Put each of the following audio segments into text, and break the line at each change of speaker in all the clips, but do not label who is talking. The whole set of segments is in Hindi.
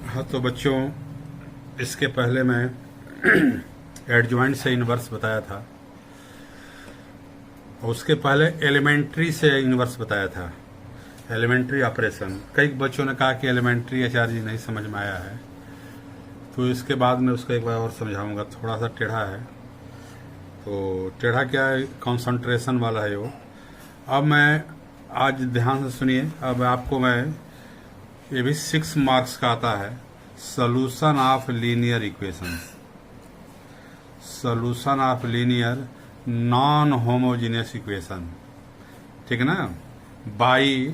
हाँ तो बच्चों, इसके पहले मैं एडजॉइंट से इनवर्स बताया था, उसके पहले एलिमेंट्री से इनवर्स बताया था, एलिमेंट्री ऑपरेशन। कई बच्चों ने कहा कि एलिमेंट्री आचार्य जी नहीं समझ में आया है, तो इसके बाद में उसको एक बार और समझाऊंगा। थोड़ा सा टेढ़ा है, तो टेढ़ा क्या है, कंसंट्रेशन वाला है वो। अब मैं आज ध्यान से सुनिए, अब आपको मैं, ये भी 6 मार्क्स का आता है, solution of linear equation, solution of linear non homogeneous equation, ठीक है ना। बाई,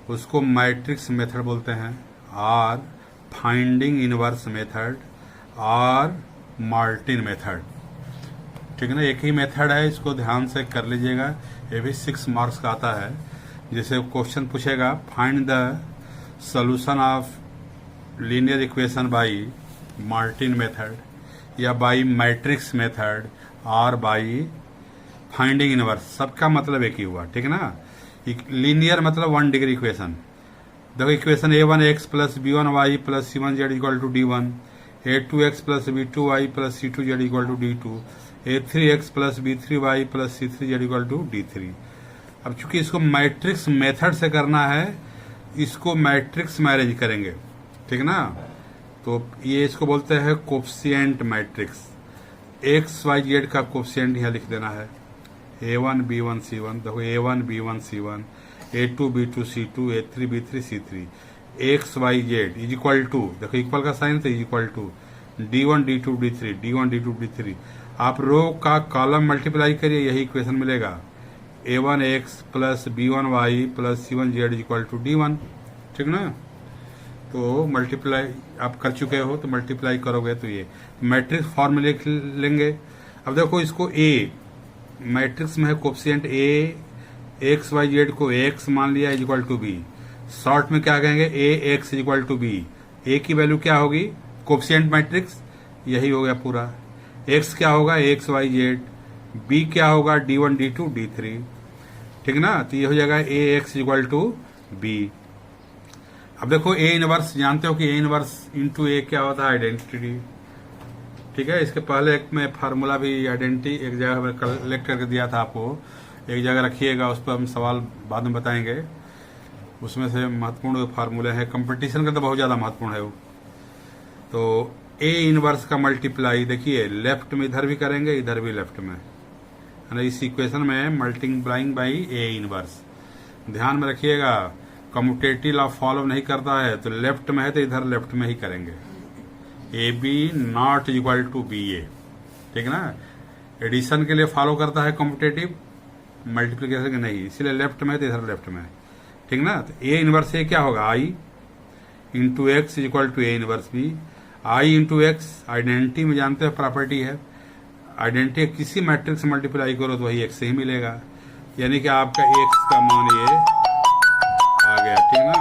उसको मैट्रिक्स मेथड बोलते हैं, और फाइंडिंग इनवर्स मेथड और मार्टिन मेथड, ठीक है ना। एक ही मेथड है, इसको ध्यान से कर लीजिएगा। ये भी 6 मार्क्स का आता है। जैसे क्वेश्चन पूछेगा, find the solution of linear equation by Martin method, या बाई मैट्रिक्स मेथड, और बाई फाइंडिंग इनवर्स, सबका मतलब एक ही हुआ, ठीक है ना। लीनियर मतलब 1 डिग्री इक्वेशन। देखो equation a1x plus b1y plus c1z equal to d1, a2x plus b2y plus c2z equal to d2, a3x plus b3y plus c3z equal to d3। अब चूंकि इसको मैट्रिक्स मेथड से करना है, इसको मैट्रिक्स में अरेंज करेंगे, ठीक है ना। तो ये इसको बोलते हैं coefficient matrix. X Y Z का कोफिशिएंट यहाँ लिख देना है, a1 b1 c1, देखो a1 b1 c1, a2 b2 c2, a3 b3 c3, X Y Z is equal to, देखो इक्वल का साइन तो is equal to d1 d2 d3, d1 d2 d3। आप रो का कॉलम मल्टीप्लाई करिए, यही इक्वेशन मिलेगा, a1x plus b1y plus c1z is equal to d1, ठीक ना। तो मल्टीप्लाई आप कर चुके हो, तो मल्टीप्लाई करोगे तो ये मैट्रिक्स फॉर्म लिख लेंगे। अब देखो इसको a मैट्रिक्स में है coefficient a, X Y Z को x मान लिया is equal to b, short में क्या कहेंगे, a x is equal to b। a की वैल्यू क्या होगी, कोफिशिएंट मैट्रिक्स यही हो गया पूरा। x क्या होगा, एक्स वाई जेड, b क्या होगा, d1 d2 d3, ठीक ना। तो ये हो जाएगा a x equal to b। अब देखो a इनवर्स, जानते हो कि a इनवर्स इंटू a क्या होता है, आइडेंटिटी, ठीक है। इसके पहले एक में फार्मूला भी आइडेंटिटी एक जगह में कलेक्ट करके दिया था आपको, एक जगह रखिएगा, उस पर हम सवाल बाद में बताएंगे। उसमें से महत्वपूर्ण फार्मूले हैं, कंपटीशन का तो बहुत ज़्यादा महत्वपूर्ण है वो। तो a इनवर्स का मल्टीप्लाई देखिए, लेफ्ट में इधर भी करेंगे, इधर भी लेफ्ट में, है ना। इस इक्वेशन में मल्टीप्लाइंग बाई a इनवर्स, ध्यान में रखिएगा। कम्यूटेटिव लॉ फॉलो नहीं करता है, तो लेफ्ट में है तो इधर लेफ्ट में ही करेंगे, A B not equal to B A, ठीक है ना। एडिशन के लिए फॉलो करता है कम्यूटेटिव, मल्टीप्लिकेशन के नहीं, इसीलिए लेफ्ट में है तो इधर लेफ्ट में, ठीक ना। तो ए इनवर्स ए क्या होगा, I into X equal to A inverse B. I into X identity में जानते हो प्रॉपर्टी है, आइडेंटिटी किसी मैट्रिक्स से मल्टीप्लाई करो तो वही एक्स ही मिलेगा, यानी कि आपका एक्स का मान ये आ गया, ठीक ना।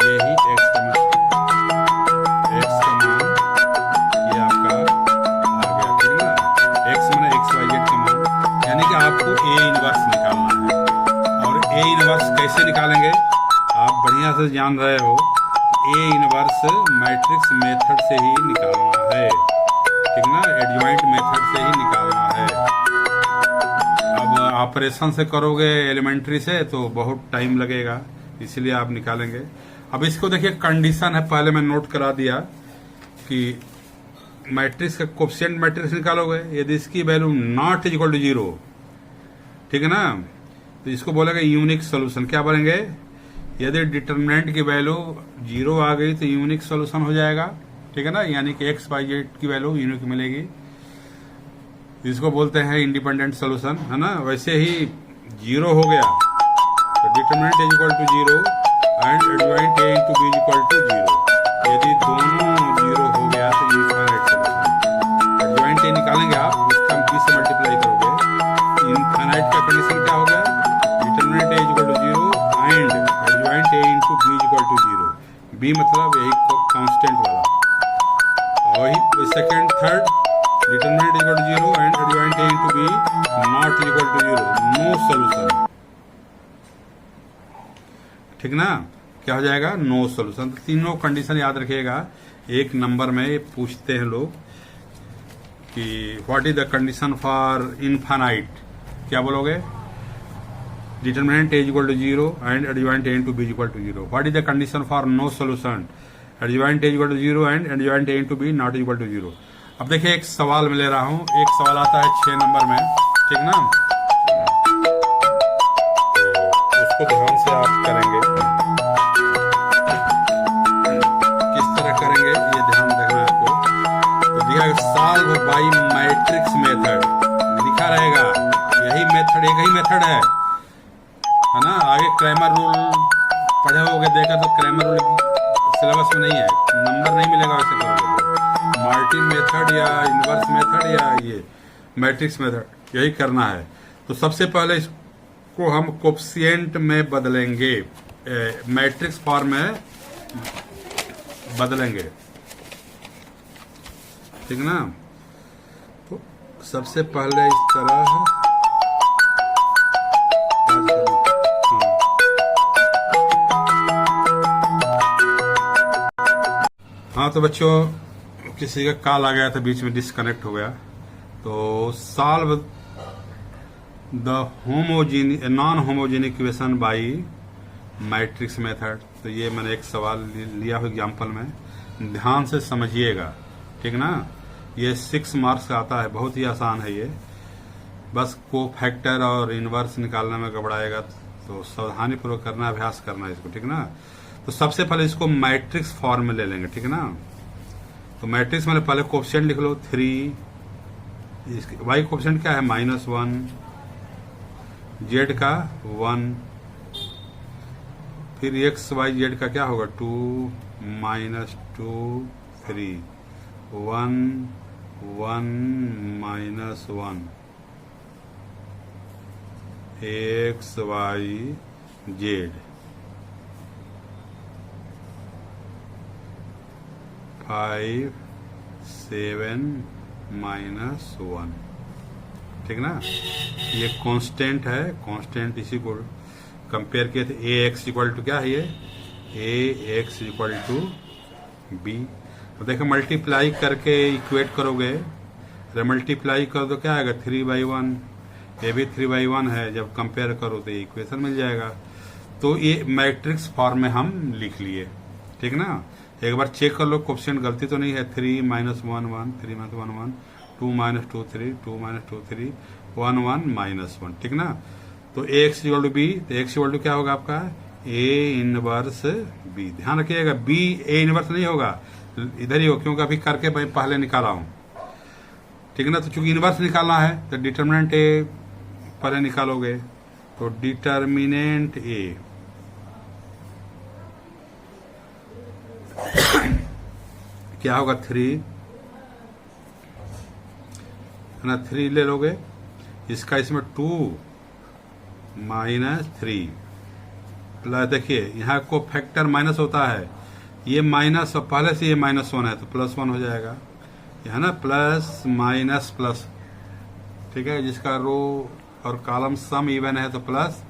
यही एक्स का मान ये आपका आ गया, ठीक ना। एक्स माने एक्स वाई जेड का मान, यानी कि आपको ए इनवर्स निकालना है। और ए इनवर्स कैसे निकालेंगे, आप बढ़िया से जान रहे हो, ए इनवर्स मैट्रिक्स मेथड से ही निकालना है, ठीक ना, एडजॉइंट मेथड से ही निकालना है। अब ऑपरेशन से करोगे एलिमेंट्री से तो बहुत टाइम लगेगा, इसलिए आप निकालेंगे। अब इसको देखिए, कंडीशन है, पहले मैं नोट करा दिया कि मैट्रिक्स का कोफिशिएंट मैट्रिक्स निकालोगे, यदि इसकी वैल्यू नॉट इक्वल टू 0, ठीक है ना, तो इसको बोलेगा यूनिक सोल्यूशन। क्या बोलेंगे, यदि डिटर्मिनेंट की वैल्यू 0 आ गई तो यूनिक सोल्यूशन हो जाएगा, ठीक है ना, यानी कि एक्स वाई जेड की वैल्यू यूनिक मिलेगी, इसको बोलते हैं इंडिपेंडेंट सोल्यूशन, है ना। वैसे ही 0 हो गया तो determinant is equal to 0 and adjoint a into B is equal to 0। यदि दोनों 0 हो गया तो इनफाइनाइट सोल्यूशन। एडजॉइंट a निकालेंगे आप, उसका b से मल्टीप्लाई करोगे, इनफाइनाइट का कंडीशन क्या हो गया, determinant a is equal to 0 and adjoint a into B is equal to 0। b मतलब यही कांस्टेंट वाला, और वही second third, determinant equal to 0 and adjoint a into B not equal to 0, no solution, ठीक ना। क्या हो जाएगा, नो सोल्यूशन। तो तीनों कंडीशन याद रखिएगा। एक नंबर में पूछते हैं लोग कि what is the condition for infinite, क्या बोलोगे, determinant A equal to 0 and adjoint A into B equal to 0। What is the condition for no solution, adjoint A equal to 0 and adjoint A into B not equal to 0। अब देखिए एक सवाल मैं ले रहा हूं, एक सवाल आता है 6 नंबर में, ठीक ना, तो उसको ध्यान से आप करेंगे, किस तरह करेंगे ये ध्यान देना है आपको। तो दिया सॉल्व बाय मैट्रिक्स मेथड लिखा रहेगा, यही मेथड, एक ही मेथड है ना। आगे क्रैमर रूल पढ़े होगे, देखा तो क्रैमर रूल सिलेबस में नहीं है, नंबर नहीं मिलेगा वैसे करोगे तो। मार्टिन मेथड या इनवर्स मेथड या ये मैट्रिक्स मेथड, यही करना है। तो सबसे पहले इसको हम कोफिशिएंट में बदलेंगे, मैट्रिक्स फॉर्म में बदलेंगे, ठीक ना। तो सबसे पहले इस तरह हाँ, तो बच्चों किसी का कॉल आ गया था, बीच में डिस्कनेक्ट हो गया। तो solve the non homogenic equation by matrix method. तो ये मैंने एक सवाल लिया हो एग्जाम्पल में, ध्यान से समझिएगा, ठीक ना। ये 6 मार्क्स का आता है, बहुत ही आसान है ये, बस को फैक्टर और इनवर्स निकालने में घबराएगा, तो सावधानी पूर्वक करना, अभ्यास करना इसको, ठीक ना। तो सबसे पहले इसको मैट्रिक्स फॉर्म में ले लेंगे, ठीक ना। तो मैट्रिक्स में पहले कोफिशिएंट लिख लो 3, वाई कोफिशिएंट क्या है -1, जेड का 1, फिर एक्स वाई जेड का क्या होगा 2, -2, 3, 1, 1, -1, एक्स वाई जेड 5, 7, -1, ठीक ना। ये कांस्टेंट है, कांस्टेंट इसी को कंपेयर किए थे, ए एक्स इक्वल टू क्या है ये, ए एक्स इक्वल टू बी। तो देखो मल्टीप्लाई करके इक्वेट करोगे, अरे मल्टीप्लाई कर दो क्या आएगा 3/1, ये भी 3/1 है, जब कंपेयर करो तो ये इक्वेशन मिल जाएगा। तो ये मैट्रिक्स फॉर्म में हम लिख लिए, ठीक ना। एक बार चेक कर लो कोफिशिएंट गलती तो नहीं है, 3 - 1 1, 3 - 1 1, 2 - 2 3, 2 - 2 3, 1 1 -1, ठीक ना। तो ए एक्स इक्वल टू बी, तो एक्स इक्वल टू क्या होगा आपका, ए इनवर्स बी। ध्यान रखिएगा बी ए इनवर्स नहीं होगा, इधर ही हो, क्योंकि अभी करके मैं पहले निकाला हूं, ठीक ना। तो चूंकि इनवर्स निकालना है तो डिटरमिनेंट ए पहले निकालोगे, तो डिटरमिनेंट ए क्या होगा 3 है ना, 3 ले लोगे, इसका इसमें 2 -3 प्लस, देखिए यहाँ को फैक्टर माइनस होता है, ये माइनस और पहले से ये -1 है तो +1 हो जाएगा, है ना, प्लस माइनस प्लस, ठीक है। जिसका रो और कॉलम सम इवन है तो प्लस,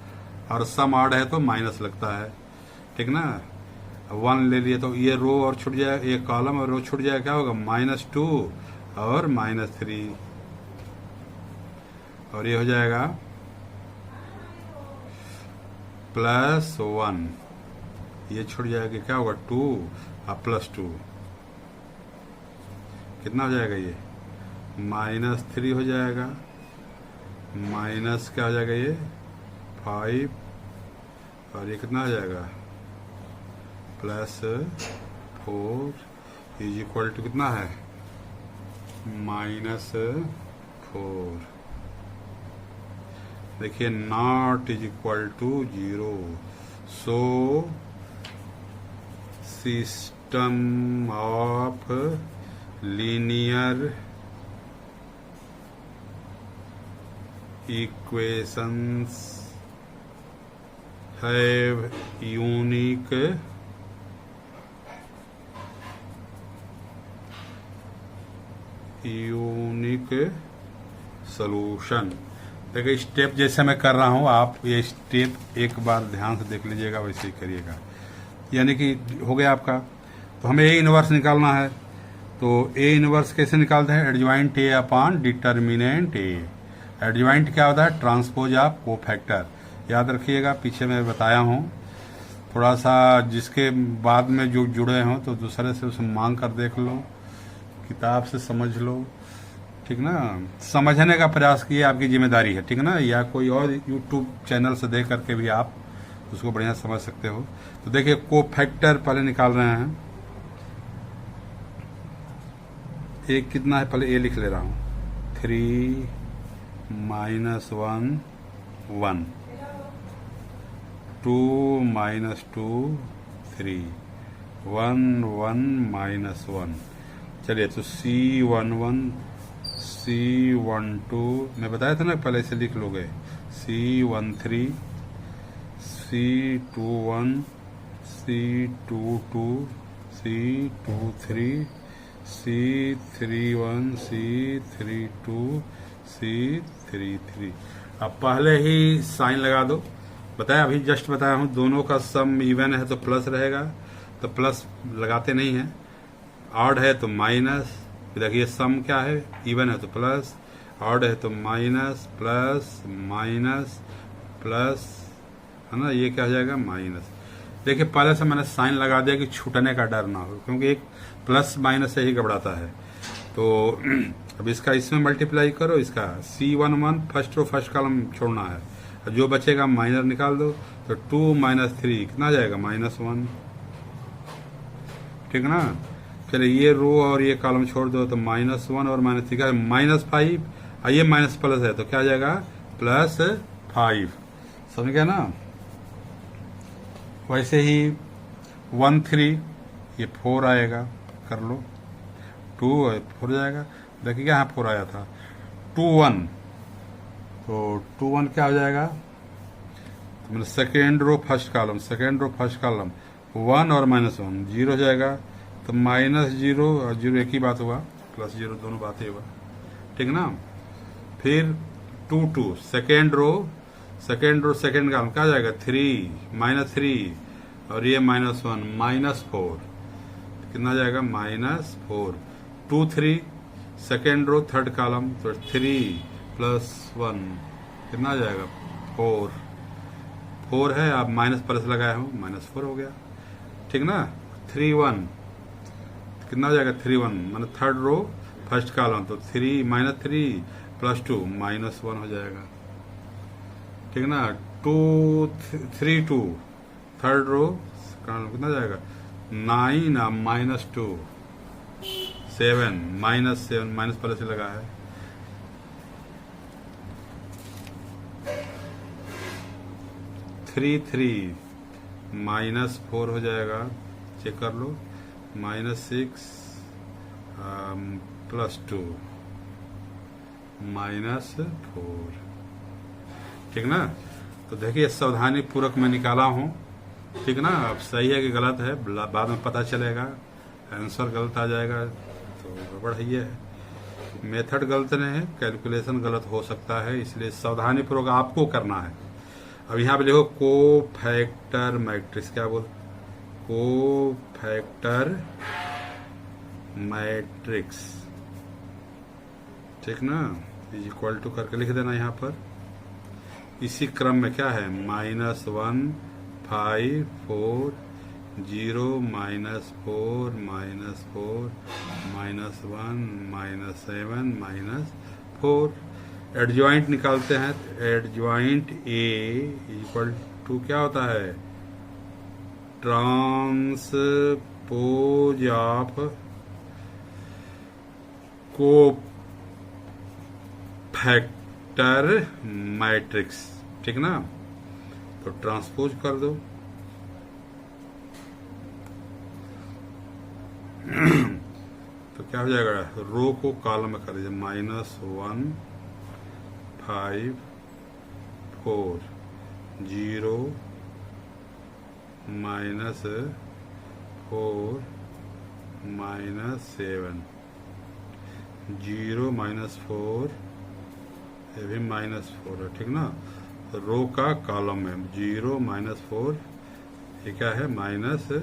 और सम ऑड है तो माइनस लगता है, ठीक ना। 1 ले लिए तो ये रो और छूट जाएगा, ये कॉलम और रो छूट जाएगा, क्या होगा -2 और -3, और ये हो जाएगा +1, ये छूट जाएगा, क्या होगा 2 और +2, कितना हो जाएगा ये -3 हो जाएगा, माइनस क्या हो जाएगा ये 5, और ये कितना हो जाएगा +4 इज इक्वल टू कितना है -4। देखिए not is equal to 0, so system of linear equations have unique solution. देखिए स्टेप जैसे मैं कर रहा हूं, आप ये स्टेप एक बार ध्यान से देख लीजिएगा, वैसे ही करिएगा। यानी कि हो गया आपका। तो हमें ए इनवर्स निकालना है, तो ए इनवर्स कैसे निकालते हैं? Adjoint A upon determinant A. Adjoint क्या होता है? Transpose of cofactor. याद रखिएगा, पीछे मैं बताया हूँ थोड़ा सा, जिसके बाद में जो जुड़े हों तो दूसरे से उसे मांग कर देख लो, किताब से समझ लो, ठीक ना। समझने का प्रयास किए, आपकी जिम्मेदारी है, ठीक ना। या कोई और यूट्यूब चैनल से देख करके भी आप उसको बढ़िया समझ सकते हो। तो देखिए कोफैक्टर पहले निकाल रहे हैं। ए कितना है, पहले ए लिख ले रहा हूँ। 3 -1 1, 2 -2 3, 1 1 -1। चलिए तो C11 C12 मैं बताया था ना, पहले इसे लिख लोगे। C13 C21 C22 C23 C31 C32 C33। अब पहले ही साइन लगा दो, बताया, अभी जस्ट बताया हूँ। दोनों का सम इवन है तो प्लस रहेगा, तो प्लस लगाते नहीं है। ऑड है तो माइनस। देखिए सम क्या है? इवन है तो प्लस, ऑड है तो माइनस, प्लस माइनस प्लस, है ना। ये क्या हो जाएगा? माइनस। देखिए पहले से मैंने साइन लगा दिया कि छूटने का डर ना हो, क्योंकि एक प्लस माइनस से ही घबराता है। तो अब इसका इसमें मल्टीप्लाई करो, इसका C11 first row first column छोड़ना है, जो बचेगा माइनर निकाल दो। तो 2 - 3 कितना जाएगा? -1, ठीक ना। चलिए ये रो और ये कॉलम छोड़ दो, तो -1 और -3 का -5। ये माइनस प्लस है तो क्या आ जाएगा? +5। समझ गया ना। वैसे ही 1 3 ये 4 आएगा, कर लो। 2 4 जाएगा। देखिए यहाँ 4 आया था। 2 1, तो 2 1 क्या हो जाएगा? तो मतलब second row first column, second row first column 1 और -1 0 हो जाएगा। तो -0 और 0 एक ही बात हुआ, +0 दोनों बातें हुआ, ठीक ना। फिर 2 2 सेकेंड रो सेकेंड कॉलम क्या जाएगा? 3 -3 और ये -1 -4 कितना जाएगा? -4। 2 3 सेकेंड रो थर्ड कॉलम, तो 3 + 1 कितना जाएगा? 4 है। आप माइनस प्लस लगाए हो, -4 हो गया, ठीक ना। 3 1 कितना हो जाएगा? 3 1 मतलब थर्ड रो फर्स्ट कॉलम, तो 3 -3 + 2 -1 हो जाएगा, ठीक ना। 2 3 2 थर्ड रो कितना जाएगा? 9 -2 7 -7 माइनस प्लस लगा है। थ्री -4 हो जाएगा, चेक कर लो। -6 + 2 -4, ठीक ना। तो देखिए सावधानी पूर्वक मैं निकाला हूँ, ठीक ना। अब सही है कि गलत है बाद में पता चलेगा, आंसर गलत आ जाएगा तो गड़बड़ है। मेथड गलत नहीं है, कैलकुलेशन गलत हो सकता है, इसलिए सावधानी पूर्वक आपको करना है। अब यहाँ पे देखो कोफैक्टर मैट्रिक्स, क्या बोल? कोफैक्टर मैट्रिक्स, ठीक ना। = करके लिख देना यहाँ पर। इसी क्रम में क्या है? -1 5 4 0 -4 -4 -1 -7 -4। एडजॉइंट निकालते हैं, एडजॉइंट ए = क्या होता है? ट्रांसपोज ऑफ कोफैक्टर मैट्रिक्स, ठीक ना। तो ट्रांसपोज कर दो। तो क्या हो जाएगा? रो को कॉलम में कर दीजिए। -1 5 4 0 -4 -7 0 -4, ये भी -4 है, ठीक ना। रो का कॉलम में 0 -4 ये क्या है -4।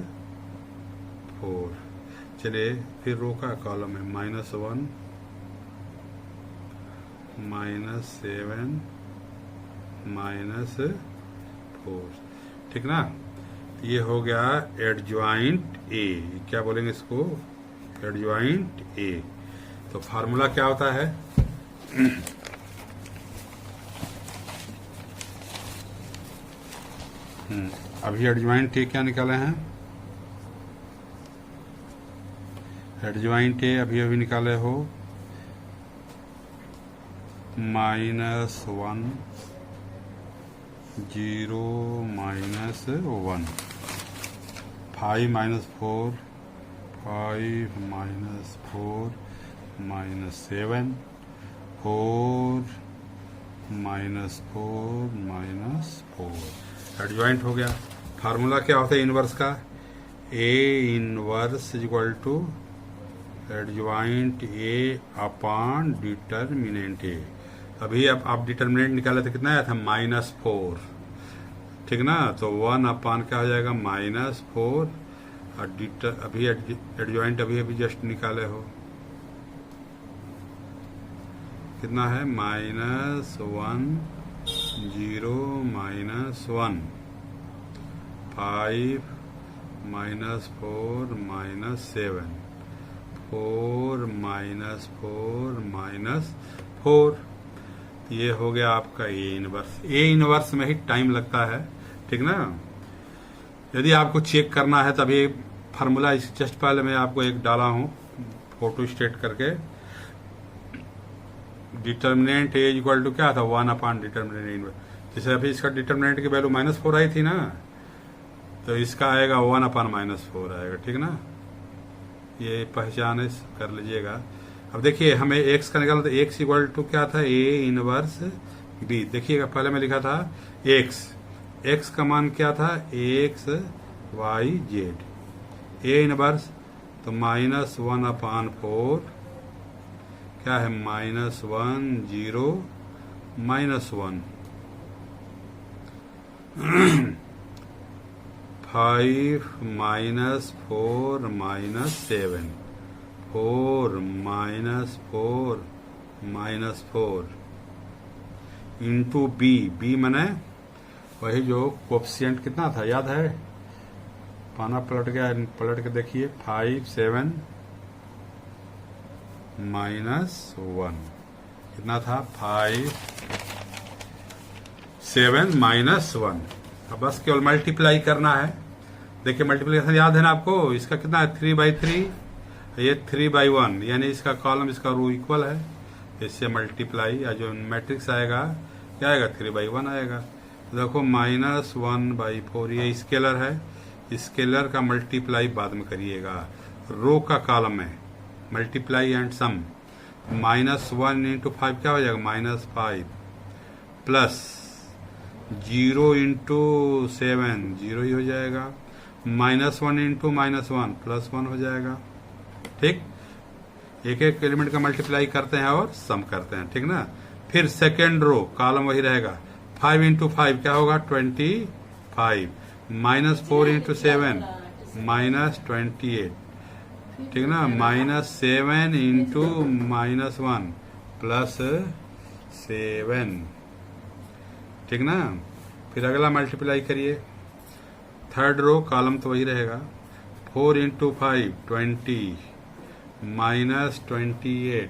चलिए फिर रो का कॉलम है -1 -7 -4, ठीक ना। ये हो गया एडजॉइंट ए। क्या बोलेंगे इसको? Adjoint A. तो फार्मूला क्या होता है? अभी एडजॉइंट ए क्या निकाले हैं? एडजॉइंट ए अभी अभी निकाले हो -1 0 -1 5 -4 5 -4 -7 4 -4 एडजॉइंट हो गया। फार्मूला क्या होता है इनवर्स का? A inverse is equal to adjoint A upon determinant A. अभी अब आप डिटर्मिनेंट निकाले तो कितना आया था? -4, ठीक ना। तो 1 अपॉन क्या हो जाएगा? -4। और अभी एडजॉइंट अभी अभी जस्ट निकाले हो, कितना है? -1 0 -1 5 -4 -7 4 -4 ये हो गया आपका ए इनवर्स। ए इनवर्स में ही टाइम लगता है, ठीक ना। यदि आपको चेक करना है तभी फार्मूला इस जस्ट पहले मैं आपको एक डाला हूं फोटो स्टेट करके। डिटर्मिनेंट ए इक्वल टू क्या था? 1 अपॉन डिटर्मिनेंट इनवर्स। जैसे अभी इसका डिटर्मिनेंट की वैल्यू -4 आई थी ना, तो इसका आएगा 1 अपॉन -4 आएगा, ठीक ना। ये पहचान कर लीजिएगा। अब देखिए हमें x का निकालना, तो x इक्वल टू क्या था? A inverse B. देखिएगा पहले मैं लिखा था x का मान क्या था? x y z। A inverse तो -1 अपॉन 4 क्या है? -1 0 -1 5 -4 -7 4 -4 इंटू बी मने वही जो कोफिशिएंट कितना था याद है? पाना पलट गया, पलट के देखिए। 5 7 -1 कितना था? 5 7 -1। अब बस केवल मल्टीप्लाई करना है। देखिए मल्टीप्लिकेशन याद है ना आपको? इसका कितना है? 3/3, ये 3/1, यानी इसका कॉलम इसका रो इक्वल है। इससे मल्टीप्लाई या जो मैट्रिक्स आएगा क्या आएगा? 3/1 आएगा। तो देखो -1/4 ये स्केलर है, स्केलर का मल्टीप्लाई बाद में करिएगा। रो का कॉलम है मल्टीप्लाई एंड सम। -1 × 5 क्या हो जाएगा? -5 प्लस 0 × 7 0 ही हो जाएगा। -1 × -1 +1 हो जाएगा, ठीक। एक एक एलिमेंट का मल्टीप्लाई करते हैं और सम करते हैं, ठीक ना। फिर सेकेंड रो कॉलम वही रहेगा। 5 × 5 क्या होगा? 25 -4 × 7 -28, ठीक ना। -7 × -1 +7, ठीक ना। फिर अगला मल्टीप्लाई करिए। थर्ड रो कॉलम तो वही रहेगा। 4 × 5 20 -28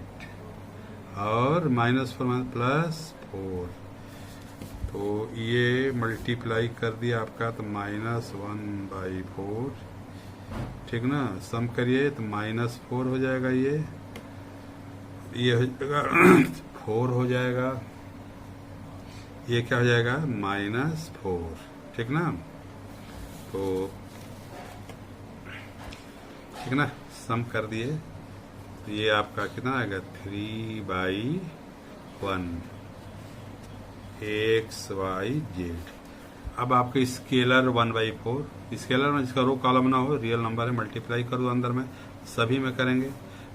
और -4 +4। तो ये मल्टीप्लाई कर दिया आपका, तो -1/4, ठीक ना। सम करिए तो -4 हो जाएगा। ये हो जाएगा 4 हो जाएगा। ये क्या हो जाएगा? -4, ठीक ना। तो ठीक ना, सम कर दिए तो ये आपका कितना आएगा? 3/1 XYZ। अब आपके स्केलर 1/4, स्केलर में जिसका रो कॉलम ना हो, रियल नंबर है, मल्टीप्लाई कर दो अंदर में, सभी में करेंगे।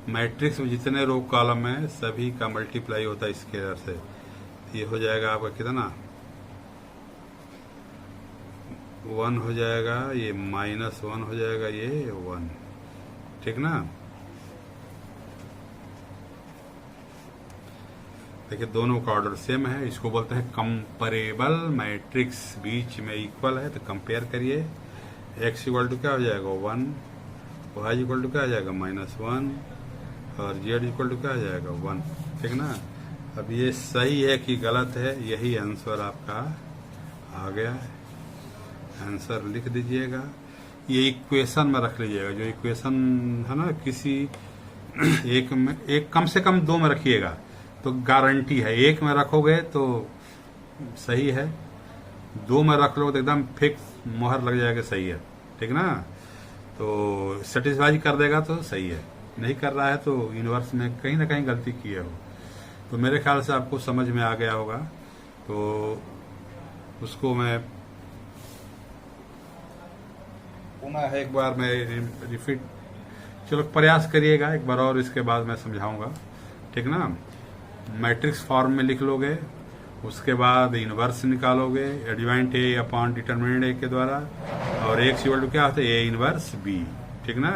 मैट्रिक्स में जितने रो कॉलम है सभी का मल्टीप्लाई होता है स्केलर से। ये हो जाएगा आपका कितना? 1 हो जाएगा, ये -1 हो जाएगा, ये 1, ठीक ना। देखिए दोनों का ऑर्डर सेम है, इसको बोलते हैं कंपेरेबल मैट्रिक्स, बीच में इक्वल है तो कंपेयर करिए। x इक्वल टू क्या हो जाएगा 1, y इक्वल टू क्या हो जाएगा -1 और z इक्वल टू क्या हो जाएगा 1, ठीक ना। अब ये सही है कि गलत है, यही आंसर आपका आ गया है। आंसर लिख दीजिएगा, ये इक्वेशन में रख लीजिएगा। जो इक्वेशन है ना, किसी एक में, एक कम से कम 2 में रखिएगा तो गारंटी है। 1 में रखोगे तो सही है, 2 में रख लो तो एकदम फिक्स मोहर लग जाएगा सही है, ठीक ना। तो सेटिस्फाई कर देगा तो सही है, नहीं कर रहा है तो यूनिवर्स में कहीं ना कहीं गलती की है वो। तो मेरे ख्याल से आपको समझ में आ गया होगा, तो उसको मैं पुनः एक बार मैं रिपीट, चलो प्रयास करिएगा एक बार और, इसके बाद मैं समझाऊंगा, ठीक ना। मैट्रिक्स फॉर्म में लिख लोगे, उसके बाद इनवर्स निकालोगे adjoint A upon determinant A के द्वारा, और एक इक्वल टू क्या होता है ए इनवर्स बी, ठीक ना।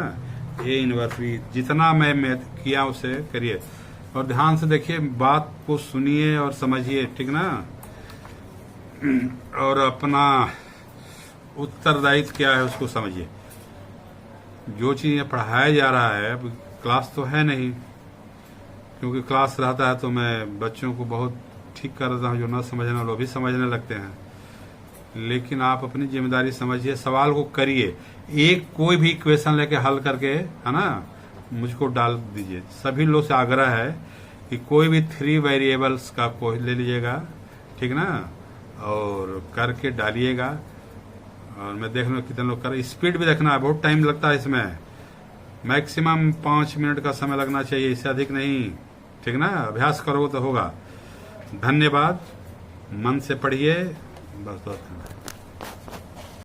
ए इनवर्स बी जितना मैं किया उसे करिए, और ध्यान से देखिए, बात को सुनिए और समझिए, ठीक ना। और अपना उत्तरदायित्व क्या है उसको समझिए। जो चीज़ पढ़ाया जा रहा है, अब क्लास तो है नहीं, क्योंकि क्लास रहता है तो मैं बच्चों को बहुत ठीक कर देता हूँ, जो ना समझने वाले वो भी समझने लगते हैं। लेकिन आप अपनी जिम्मेदारी समझिए, सवाल को करिए, एक कोई भी इक्वेशन लेके हल करके, है ना, मुझको डाल दीजिए। सभी लोग से आग्रह है कि कोई भी 3 वेरिएबल्स का कोई ले लीजिएगा, ठीक ना, और करके डालिएगा, और मैं देख लूँ कितने लोग कर। स्पीड भी देखना है, बहुत टाइम लगता है इसमें, मैक्सिमम 5 मिनट का समय लगना चाहिए, इससे अधिक नहीं, ठीक ना। अभ्यास करोगे तो होगा। धन्यवाद, मन से पढ़िए, बस।